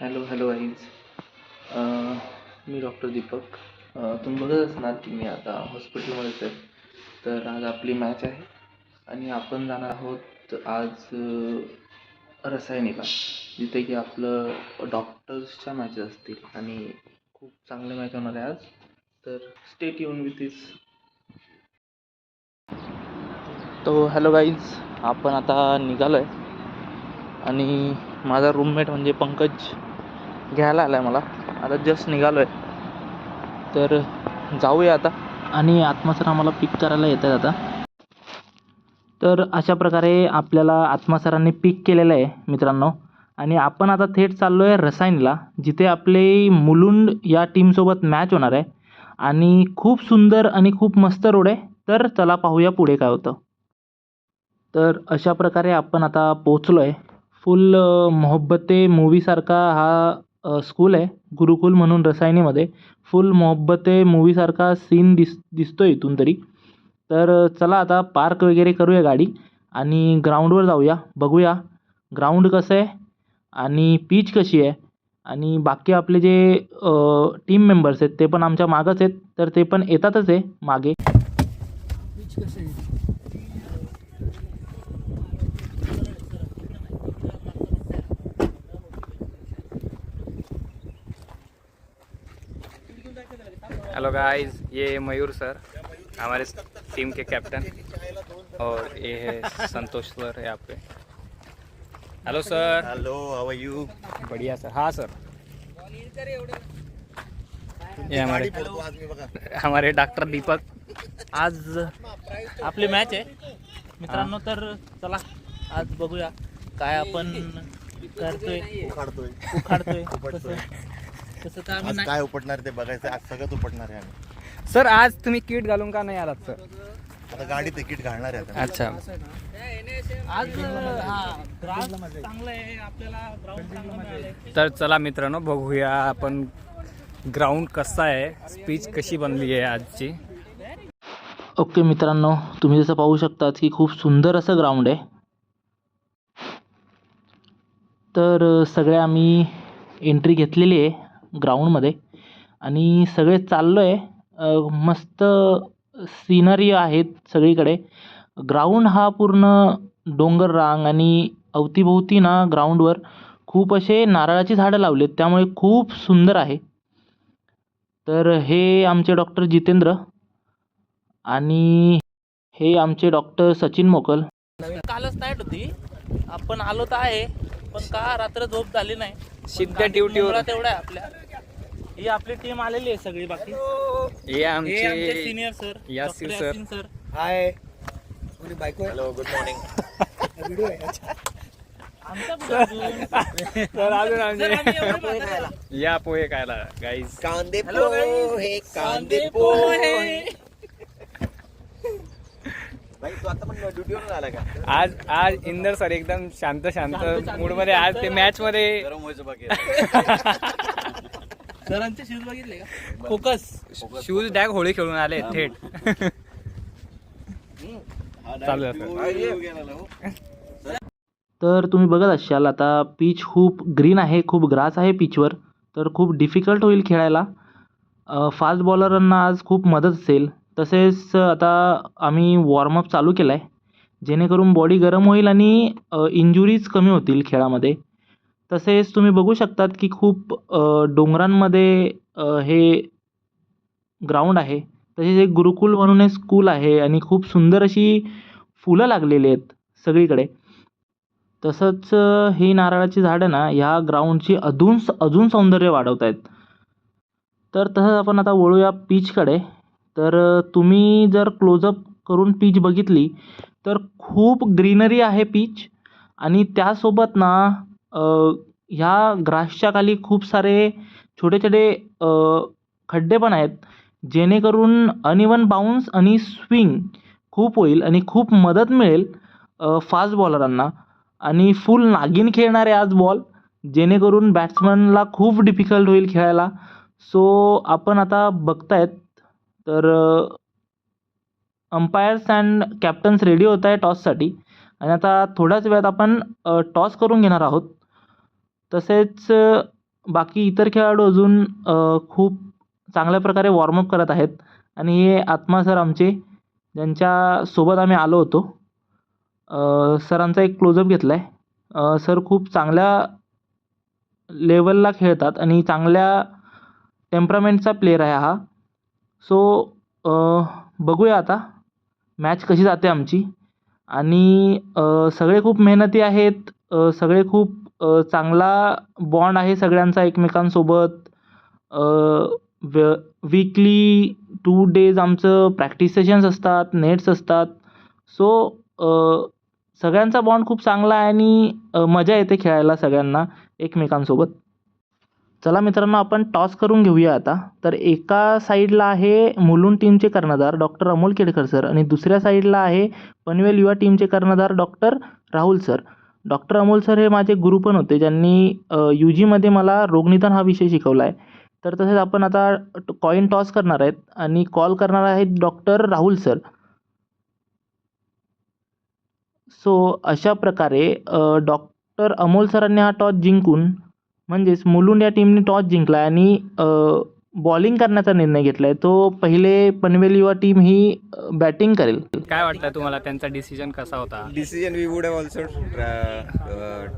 Hello hello guys. मी doctor Deepak. तुम्ही बघत असणार की मी आता हॉस्पिटलमध्येच आहे. तर आज आपली मॅच आहे आणि आपण जाणार आहोत आज रसायनिका, जिथे की आपलं डॉक्टर्सच्या मॅचेस असतील आणि खूप चांगले मॅच होणार आहे आज. तर स्टे ट्यून विथ दिस. तो हॅलो गाईज, आपण आता निघालो आहे आणि माझा रूममेट म्हणजे पंकज घ्यायला आला आहे मला. आता जस्ट निघालो आहे, तर जाऊया आता. आणि आत्मा सर आम्हाला पिक करायला येत आहेत आता. तर अशा प्रकारे आपल्याला आत्मा सरांनी पिक केलेलं आहे मित्रांनो. आणि आपण आता थेट चाललो आहे रसायनला, जिथे आपले मुलुंड या टीमसोबत मॅच होणार आहे. आणि खूप सुंदर आणि खूप मस्त रोड आहे. तर चला पाहूया पुढे काय होतं. तर अशा प्रकारे आपण आता पोचलो आहे. फुल मोहब्बते मूवीसारखा हा स्कूल आहे, गुरुकुल म्हणून रसायनीमध्ये. फुल मोहब्बते मूवीसारखा सीन दिसतो इथून तरी. तर चला आता पार्क वगैरे करूया गाडी आणि ग्राउंडवर जाऊया, बघूया ग्राउंड कसं आहे आणि पिच कशी आहे. आणि बाकी आपले जे टीम मेंबर्स आहेत ते पण आमच्या मागच आहेत, तर ते पण येतातच आहे मागे. पिच कशी आहे? हेलो गाइस, ये मयूर सर हमारे टीम के कैप्टन, और ये है संतोष सर यहाँ पे. Hello sir. Hello, how are you? बढ़िया सर. हाँ सर. ये हमारे डॉक्टर दीपक. आज आपली मॅच आहे मित्रांनो. तर चला आज बघूया काय आपण करतोय, उखाडतोय कसं. तर आम्ही आज काय उपटणार ते बघायचं. आज सगळं उपटणार आहे आम्ही. सर आज तुम्ही किट घालून का नाही आलात सर? आता गाडी तिकीट घालणार आहे आता. अच्छा. आज ग्राउंड चांगलं आहे, आपल्याला ग्राउंड चांगलं मिळालंय. तर चला मित्रांनो, बघूया आपण ग्राउंड कसा आहे, स्पीच कशी बनली आहे आजची. ओके मित्रांनो, तुम्ही जसं पाहू शकतात की खूप सुंदर असं ग्राउंड आहे. तर सगळे आम्ही एंट्री घेतलेली आहे ग्राउंडमध्ये आणि सगळे चाललो आहे. मस्त सिनरी आहेत सगळीकडे. ग्राउंड हा पूर्ण डोंगर रांग आणि अवतीभोवती ना ग्राउंडवर खूप असे नारळाची झाडं लावलेत, त्यामुळे खूप सुंदर आहे. तर हे आमचे डॉक्टर जितेंद्र आणि हे आमचे डॉक्टर सचिन मोकल. कालच नाईट होती, आपण आलो तर आहे, पण का रात्र झोप झाली नाही. सिद्ध ड्युटीवर तेवढा आहे आपल्या. ही आपली टीम आलेली आहे सगळी. बाकी हे आमचे senior sir Yasir sir. Sir hi. Hello, good morning. Sir अजून आमचे या पोहे खायला गाईज. कांदे पोहे, कांदे पोहे. भाई तू आता पण ड्युटीवरून आला का? आज इंदर सर एकदम शांत मूड मध्ये. आज ते मॅच मध्ये गरम व्हायचं बाकी. सरांचे शूज बघितले का? फोकस शूज डॅग होळी खेळून आले थेट. चालू आहे. तर तुम्ही बघत असाल आता पिच खूप ग्रीन आहे, खूप ग्रास आहे पिचवर. तर खूप डिफिकल्ट होईल खेळायला. फास्ट बॉलरांना आज खूप मदत असेल. तसेच आता आम्ही वॉर्मअप चालू केला आहे, जेणेकरून बॉडी गरम होईल आणि इंजुरीज कमी होतील खेळामध्ये. तसेच तुम्ही बघू शकतात की खूप डोंगरांमध्ये हे ग्राउंड आहे. तसेच एक गुरुकुल म्हणून एक स्कूल आहे आणि खूप सुंदर अशी फुलं लागलेली आहेत सगळीकडे. तसंच ही नारळाची झाडं ना ह्या ग्राउंडची अजून सौंदर्य वाढवत आहेत. तर तसंच आपण आता वळूया पिचकडे. तर तुम्ही जर क्लोजअप करून पिच बघितली तर खूप ग्रीनरी आहे पिच. आणि त्यासोबत ना ह्या ग्रासच्या खाली खूप सारे छोटे छोटे खड्डे पण आहेत, जेणेकरून अनइवन बाउन्स आणि स्विंग खूप होईल आणि खूप मदत मिळेल फास्ट बॉलरांना. आणि फुल नागिन खेळणारे आज बॉल, जेणेकरून बॅट्समनला खूप डिफिकल्ट होईल खेळायला. सो आपण आता बघतायत तर अंपायर्स अँड कॅप्टन्स रेडी होत आहे टॉससाठी. आणि आता थोड्याच वेळात आपण टॉस करून घेणार आहोत. तसेच बाकी इतर खेळाडू अजून खूप चांगल्या प्रकारे वॉर्मअप करत आहेत. आणि हे आत्मा सर आमचे, ज्यांच्यासोबत आम्ही आलो होतो, सरांचा एक क्लोजअप घेतला आहे. सर खूप चांगल्या लेवलला खेळतात आणि चांगल्या टेम्परामेंटचा प्लेयर आहे हा. सो बघूया आता मॅच कशी जाते आमची. आणि सगळे खूप मेहनती आहेत. सगळे खूप चांगला बॉन्ड आहे सगळ्यांचा एकमेकांसोबत. वीकली 2 डेज आमचं प्रॅक्टिस सेशन्स असतात, नेट्स असतात. सो सगळ्यांचा बॉन्ड खूप चांगला आहे आणि मजा येते खेळायला सगळ्यांना एकमेकांसोबत. चला मित्रांनो, आपण टॉस करून घेऊया आता. तर एका साईडला आहे मुलुंड टीमचे कर्णधार डॉक्टर अमोल केडकर सर आणि दुसऱ्या साईडला आहे पनवेल युवा टीमचे कर्णधार doctor Rahul sir. Doctor Amol sir हे माझे गुरु पण होते, ज्यांनी UGमध्ये मला रोगनिदान हा विषय शिकवला आहे. तर तसेच आपण आता कॉईन टॉस करणार आहेत आणि कॉल करणार आहेत डॉक्टर राहुल सर. सो अशा प्रकारे डॉक्टर अमोल सरांनी हा टॉस जिंकून, म्हणजेच मुलुंड या टीमने टॉस जिंकला आणि बॉलिंग करण्याचा निर्णय घेतला आहे. तो पहिले पनवेल युवा टीम ही बॅटिंग करेल. काय वाटतं तुम्हाला, त्यांचा डिसिजन कसा होता? Decision we would have also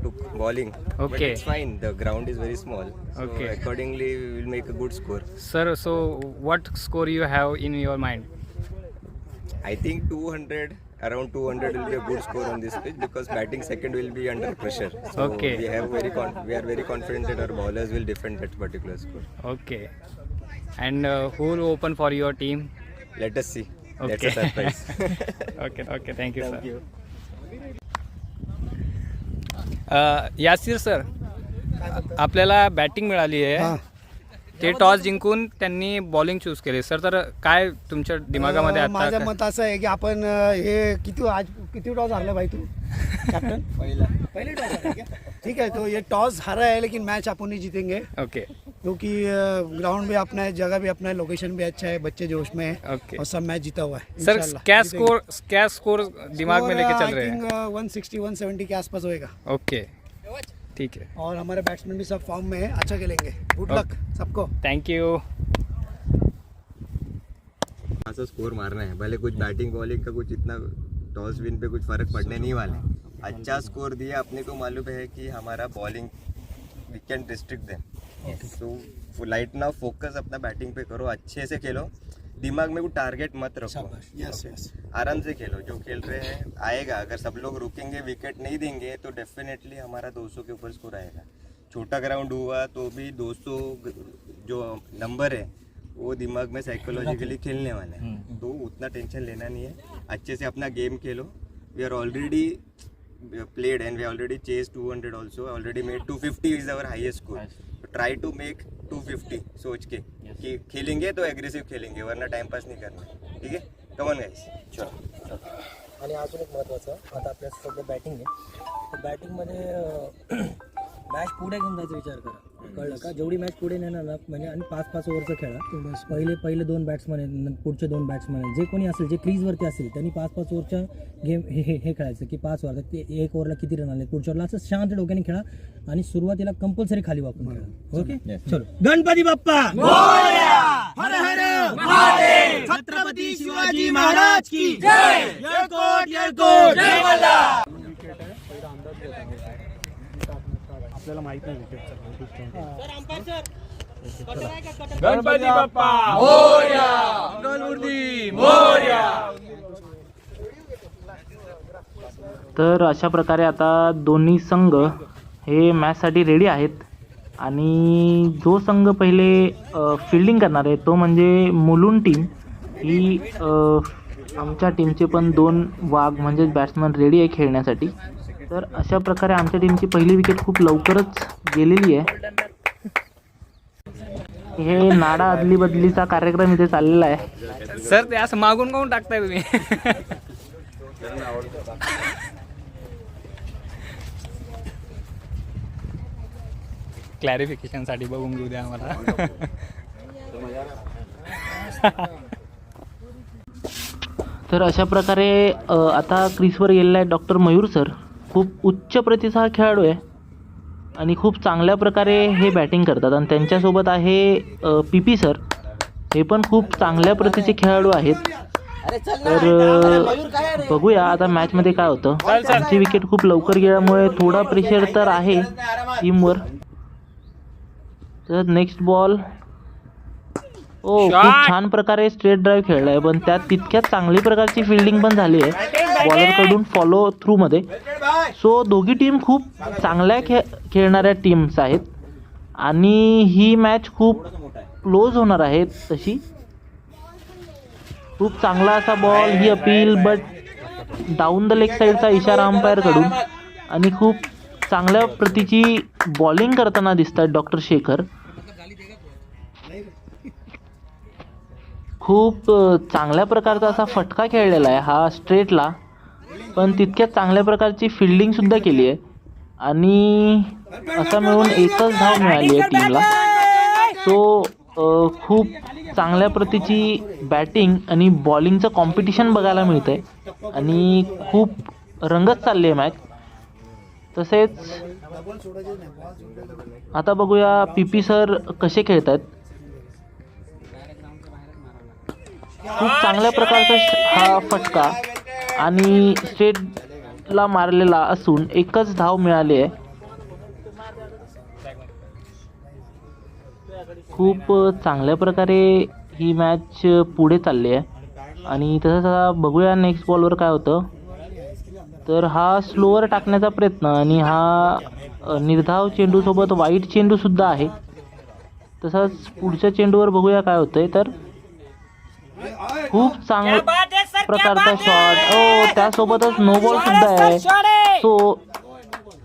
took bowling. But Okay. it's fine. The ground is very small. So Okay. accordingly we will make a good score. Sir, so what score you have in your mind? I think 200, around 200 will be a good score on this pitch because batting second will be under pressure. So Okay. we are very confident that our bowlers will defend that particular score. Okay. And who will open for your team? Let us see. That's Okay. a surprise. Okay okay, thank you Thank sir. you. Yasir sir, आपल्याला batting मिळाली आहे. ते toss जिंकून त्यांनी bowling choose केली sir. तर काय तुमच्या दिमागामध्ये आता? माझं मत असं आहे की आपण हे किती टॉस हारले भाई तू कॅप्टन? पहले टॉस हारा क्या? ठीक है, तो ये टॉस हारा है लेकिन मैच अपन ही जीतेंगे ओके क्योंकि ग्राउंड भी अपना है, जगह भी अपना है, लोकेशन भी अच्छा है, बच्चे जोश में है ओके. और सब मैच जीता हुआ है सर, इंशाल्लाह क्या स्कोर दिमाग में लेके चल रहे हैं? 160 170 के आसपास होएगा ओके, ठीक है. और हमारे बैट्समैन भी सब फॉर्म में है, अच्छा खेलेंगे. गुड लक सबको. थँक्यू. ऐसा स्कोर मारना है, भले कुछ बैटिंग बॉलिंग का कुछ इतना टॉस विन पे कुछ फर्क पड़ने नहीं वाला है. अच्छा स्कोर दिया, अपने को मालूम है कि हमारा bowling we can restrict them. So right now focus अपना बैटिंग पे करो, अच्छे से खेलो, दिमाग में कोई टारगेट मत रखो, यस यस. आराम से खेलो. जो खेल रहे हैं आएगा. अगर सब लोग रुकेंगे, विकेट नहीं देंगे तो डेफिनेटली हमारा 200 के ऊपर स्कोर आएगा. छोटा ग्राउंड हुआ तो भी 200 जो नंबर है वो दिमाग में साइकोलॉजिकली खेलने वाला है. तो उतना टेंशन लेना नहीं है, अच्छे से अपना गेम खेलो. We are already played and we already chased 200 also, already made 250 is our highest score. So try to make 250 सोच के कि खेलेंगे तो एग्रेसिव खेलेंगे, वरना टाइम पास नहीं करना. ठीक है, कम ऑन गाइस. चलो. आणि अजून एक महत्त्वाचं, आता आपल्या सध्या बॅटिंग आहे, तर बॅटिंगमध्ये मॅच पुढे घेऊन जायचा विचार करा, कळलं का? जेवढी मॅच पुढे नेणार ना, म्हणजे आणि 5-5 ओव्हरचं खेळा. पहिले 2 बॅट्समन आहेत, पुढचे 2 बॅट्समन आहेत, जे कोणी असेल, जे क्रीजवरती असेल त्यांनी 5-5 ओव्हरच्या गेम हे खेळायचं की 5 ओव्हर ते 1 ओव्हरला किती रन आले, पुढच्या ओव्हरला असं शांत डोक्याने खेळा आणि सुरुवातीला कंपल्सरी खाली वापरून खेळा. ओके, चलो. गणपती बाप्पा हर हर महादेव, छत्रपती शिवाजी महाराज की जय. येळकोट येळकोट जय मल्हार. आपल्याला माहित नाही गणपती बाप्पा मोरया, मंगलमूर्ती मोरया. तर अशा प्रकारे आता दोन्ही संघ हे मॅचसाठी रेडी आहेत आणि जो संघ पहिले फिल्डिंग करणार आहे तो म्हणजे मुलुंड टीम. ही आमच्या टीमचे पण 2 वाघ म्हणजेच बॅट्समन रेडी आहे खेळण्यासाठी. तर अशा प्रकारे आमच्या टीमची पहिली विकेट खूप लवकरच गेलेली आहे. हे नाडा अदली बदलीचा कार्यक्रम इथे चाललेला आहे. सर, ते असं मागून काऊन टाकताय तुम्ही? क्लॅरिफिकेशनसाठी बघून घेऊ द्या आम्हाला. तर अशा प्रकारे आता क्रीजवर गेलेला आहे डॉक्टर मयूर सर. खूप उच्च प्रतीचा हा खेळाडू आहे. आणि खूप चांगल्या प्रकारे हे बॅटिंग करतात. आणि त्यांच्यासोबत आहे PP सर, हे पण खूप चांगल्या प्रतीचे खेळाडू आहेत. तर बघूया आता मॅचमध्ये काय होतं. त्यांची विकेट खूप लवकर गेल्यामुळे थोडा प्रेशर तर आहे टीमवर. तर नेक्स्ट बॉल, खूप छान प्रकारे स्ट्रेट ड्राईव्ह खेळलाय, पण त्यात तितक्याच चांगली प्रकारची फिल्डिंग पण झाली आहे बॉलरकडून फॉलो थ्रूमध्ये. सो दोघी टीम खूप चांगल्या खेळणाऱ्या टीम्स आहेत आणि ही मॅच खूप क्लोज होणार आहे. तशी खूप चांगला असा ball, he appeal but down the leg साईडचा इशारा अंपायरकडून. आणि खूप चांगल्या प्रतीची बॉलिंग करताना दिसतात डॉक्टर शेखर. खूप चांगल्या प्रकारचा असा फटका खेळलेला आहे हा स्ट्रेटला, पण तितक्याच चांगल्या प्रकारची फिल्डिंगसुद्धा केली आहे. आणि असं मिळून एकच धाव मिळाली आहे टीमला. सो खूप चांगल्या प्रतीची बॅटिंग आणि बॉलिंगचं कॉम्पिटिशन बघायला मिळतं आहे आणि खूप रंगत चालली आहे मॅच. तसेच आता बघूया PP सर कसे खेळत आहेत. खूप चांगल्या प्रकारचा हा फटका आणि स्ट्रेटला मारलेला असून एकच धाव मिळाली आहे. खूप चांगल्या प्रकारे ही मॅच पुढे चालली आहे. आणि तसंच आता बघूया नेक्स्ट बॉलवर काय होतं. तर हा स्लोअर टाकण्याचा प्रयत्न आणि हा निर्धाव चेंडूसोबत वाईट चेंडूसुद्धा आहे. तसंच पुढच्या चेंडूवर बघूया काय होतंय. तर खूप चांगल्या प्रकारचा शॉट, त्यासोबतच नो बॉल सुद्धा आहे. सो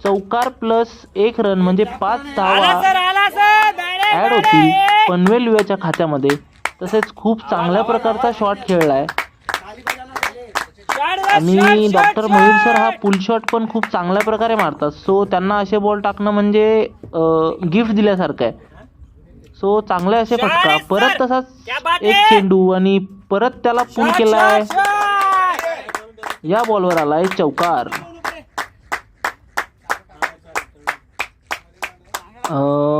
चौकार प्लस 1 रन म्हणजे 5 धावा ॲड होती पनवेल युवाच्या खात्यामध्ये. तसेच खूप चांगल्या प्रकारचा शॉट खेळला आहे आणि डॉक्टर मयूर सर हा पुल शॉट पण खूप चांगल्या प्रकारे मारतात. सो त्यांना असे बॉल टाकणं म्हणजे गिफ्ट दिल्यासारखं आहे. सो चांगले असे फटका, परत तसाच एक चेंडू आणि परत त्याला पुल केलाय. या बॉलवर आलाय चौकार.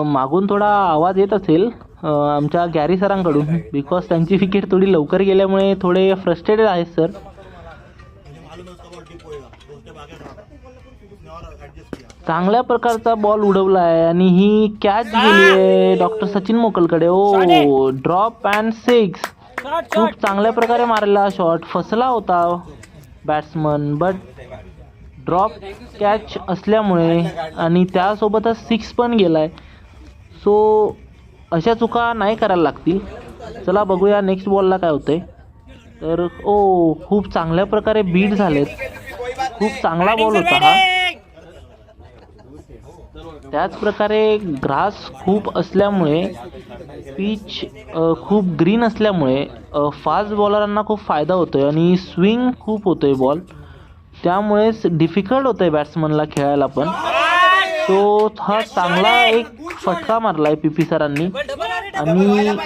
मागून थोडा आवाज येत असेल आमच्या गॅरी सरांकडून, बिकॉज त्यांची विकेट थोडी लवकर गेल्यामुळे थोडे फ्रस्ट्रेटेड आहेत सर. चांगल्या प्रकारचा बॉल उडवला आहे आणि ही कॅच गेली आहे डॉक्टर सचिन मोकलकडे. Drop and 6. खूप चांगल्या प्रकारे मारलेला शॉट, फसला होता बॅट्समन, बट ड्रॉप कॅच असल्यामुळे आणि त्यासोबतच 6 पण गेलाय. सो अशा चुका नाही करायला लागतील. चला बघूया नेक्स्ट बॉलला काय होतंय. तर खूप चांगल्या प्रकारे बीट झालेत. खूप चांगला बॉल होता हा. त्याचप्रकारे ग्रास खूप असल्यामुळे, पिच खूप ग्रीन असल्यामुळे फास्ट बॉलरांना खूप फायदा होतो आहे आणि स्विंग खूप होतो आहे बॉल, त्यामुळेच डिफिकल्ट होतं आहे बॅट्समनला खेळायला पण. सो हा चांगला एक फटका मारला आहे PP सरांनी आणि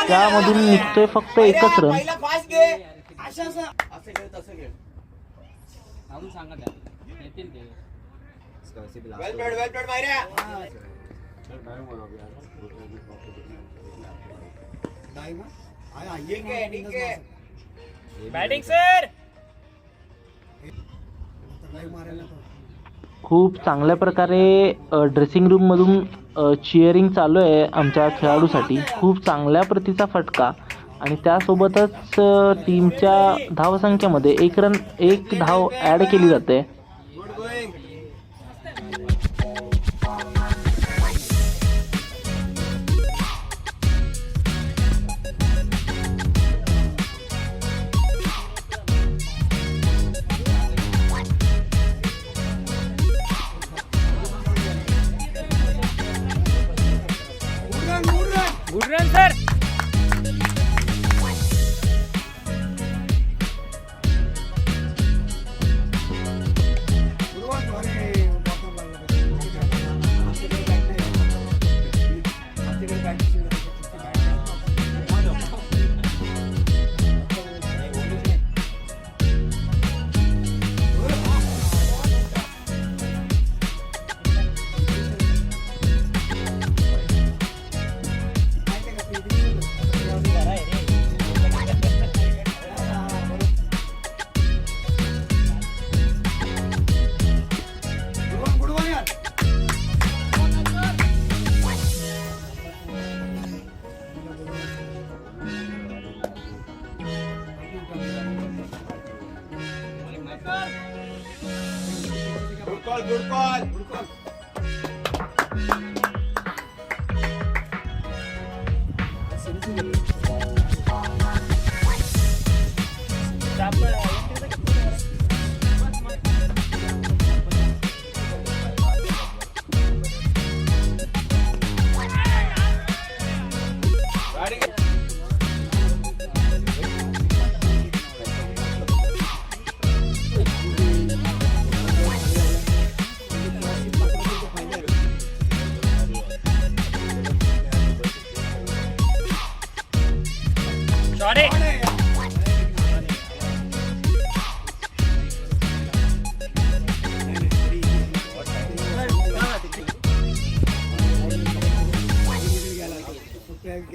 त्यामधून निघतोय फक्त 1च रन. Batting sir. खूप चांगल्या प्रकारे ड्रेसिंग रूममधून चिअरिंग चालू आहे आमच्या खेळाडूसाठी. खूप चांगल्या प्रतीचा फटका आणि त्यासोबतच टीमच्या धावसंख्येमध्ये 1 धाव ॲड केली जाते. Good run sir.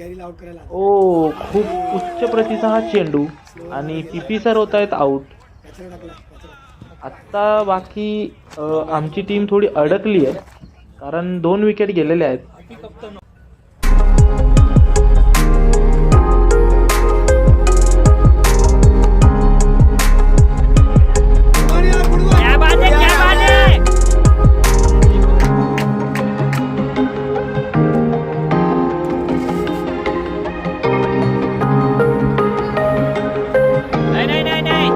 गॅरीला आउट करायला आला. ओ खूप उच्च प्रतीचा हा चेंडू आणि पी सर होत आहेत आऊट. कचरा टाकला, कचरा. आत्ता बाकी आमची टीम थोडी अडकली आहे कारण 2 विकेट गेलेले आहेत. क्या बात है, क्या बात है. नहीं नहीं नहीं नहीं.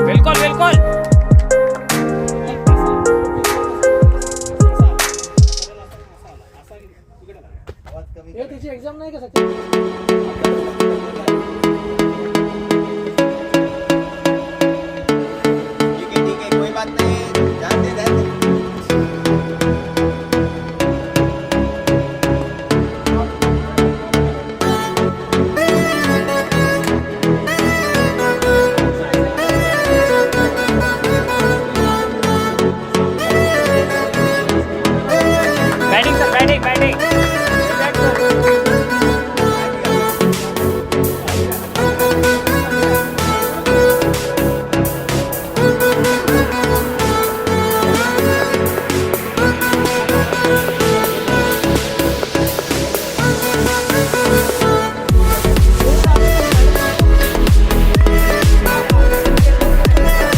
बिल्कुल बिल्कुल. हे त्याची एक्झाम नाही का सचिन? ठीक है कोई बात नहीं, जान दे जान दे. Batting sir, batting batting.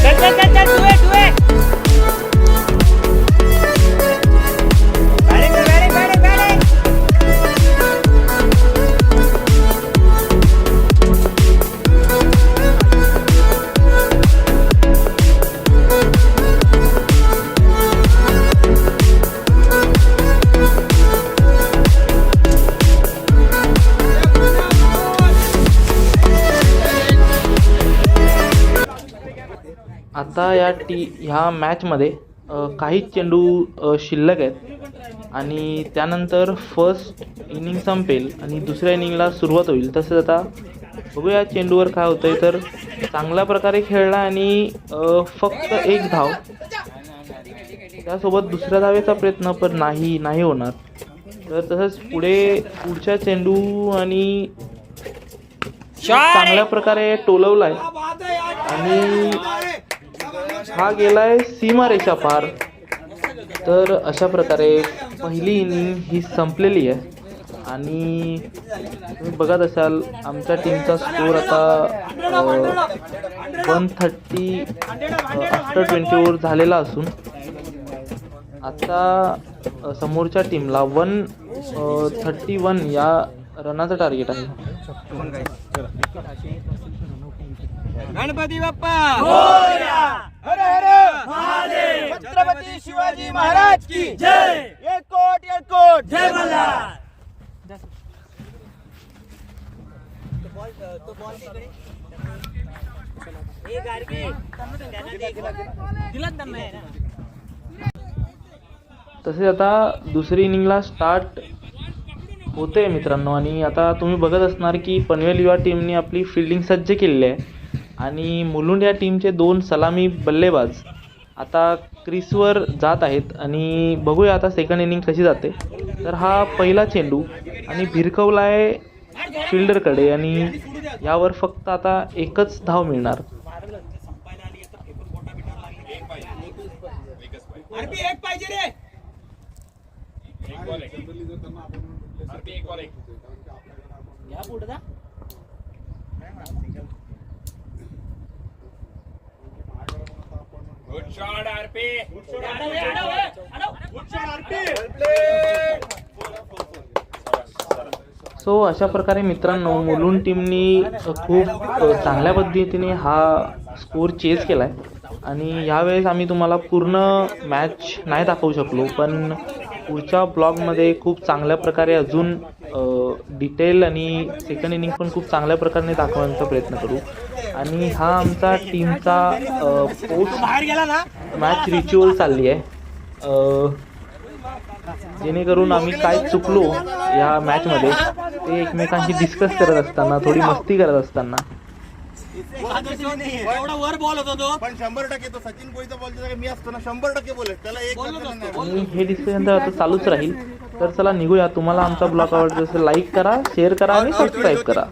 चल चल चल चल, दुए दुए. Batting sir, batting batting batting. आता ह्या मॅचमध्ये काही चेंडू शिल्लक आहेत आणि त्यानंतर फर्स्ट इनिंग संपेल आणि दुसऱ्या इनिंगला सुरुवात होईल. तसंच आता बघूया चेंडूवर काय होतं आहे. तर चांगल्या प्रकारे खेळला आणि फक्त 1 धाव. त्यासोबत दुसऱ्या धावेचा प्रयत्न पण नाही होणार. तर तसंच पुढच्या चेंडू आणि चांगल्या प्रकारे टोलवलाय आणि हा गेलाय सीमारेषा पार. तर अशा प्रकारे पहिली इनिंग ही संपलेली आहे आणि तुम्ही बघत असाल आमच्या टीमचा स्कोर आता 130 आफ्टर 20 ओव्हर झालेला असून आता समोरच्या टीमला 131 या रनाचं टार्गेट आहे. गणपती बाप्पा मोरया, हर हर महादेव, छत्रपती शिवाजी महाराज की जय. एक कोट जय मल्हार. तसेच आता दुसरी इनिंगला स्टार्ट होते मित्रांनो आणि आता तुम्ही बघत असणार की पनवेल युवा टीमने आपली फिल्डिंग सज्ज केलेली आहे आणि मुलुंड या टीमचे 2 सलामी बल्लेबाज आता क्रीजवर जात आहेत आणि बघूया आता सेकंड इनिंग कशी जाते. तर हा पहिला चेंडू आणि भिरकवला आहे फिल्डरकडे आणि यावर फक्त आता एकच धाव मिळणार. सो अशा प्रकारे मित्रांनो मुलुंड टीमनी खूप चांगल्या पद्धतीने हा स्कोर चेस केला आहे आणि यावेळेस आम्ही तुम्हाला पूर्ण मॅच नाही दाखवू शकलो, पण पुढच्या ब्लॉगमध्ये खूप चांगल्या प्रकारे अजून डिटेल आणि सेकंड इनिंग पण खूप चांगल्या प्रकारे दाखवण्याचा प्रयत्न करू. आणि हा आमचा टीमचा पोस्ट मॅच रिच्युअल चालली आहे, जेणेकरून आम्ही काय चुकलो या मॅचमध्ये ते एकमेकांशी डिस्कस करत असताना, थोडी मस्ती करत असताना. वर बॉल होता तो पण 100% तो सचिन कोळीचा बॉल मी असतो ना 100% बोलेल त्याला एक आणि हे डिस्कशन तर आता चालूच राहील. तर चला निघूया. तुम्हाला आमचा ब्लॉग आवडला असेल लाईक करा, शेअर करा आणि सबस्क्राईब करा.